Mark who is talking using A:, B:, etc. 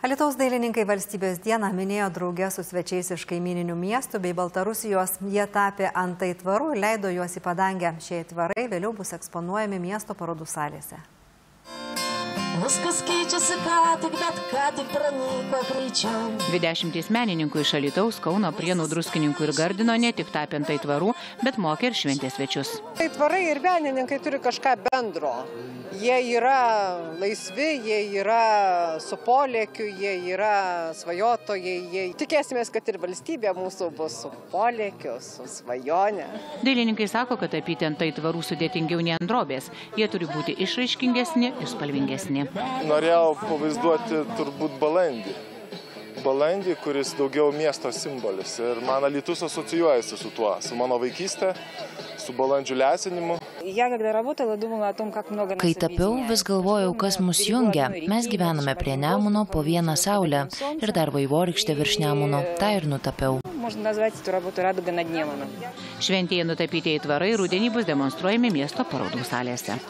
A: Alytaus dailininkai Valstybės dieną minėjo drauge su svečiais iš kaimyninių miestų bei Baltarusijos. Jie tapė ant aitvarų ir leido juos į padangę. Šie aitvarai vėliau bus eksponuojami miesto parodų salėse.
B: Viskas keičiasi ką tik pranyko greičiau.
C: 20 menininkų iš Alytaus, Kauno, Prienų, Druskininkų ir Gardino ne tik tapė ant aitvarų, bet mokė ir šventės svečius.
D: Aitvarai ir menininkai turi kažką bendro. Jie yra laisvi, jie yra su polėkiu, jie yra svajotojai. Tikėsimės, kad ir valstybė mūsų bus su polėkiu, su svajonė.
C: Dailininkai sako, kad tapyti ant aitvarų sudėtingiau nei ant drobės. Jie turi būti išraiškingesni ir spalvingesni.
E: Norėjau pavaizduoti turbūt balandį, kuris daugiau miesto simbolis. Ir man Alytus asocijuojasi su tuo, su mano vaikystė, su balandžių lesinimu.
F: Kai tapiau, vis galvojau, kas mus jungia. Mes gyvename prie Nemuno po vieną saulę ir dar vaivorykštė virš Nemuno. Ta ir nutapiau.
C: Šventėje nutapyti aitvarai rudenį bus demonstruojami miesto parodų salėse.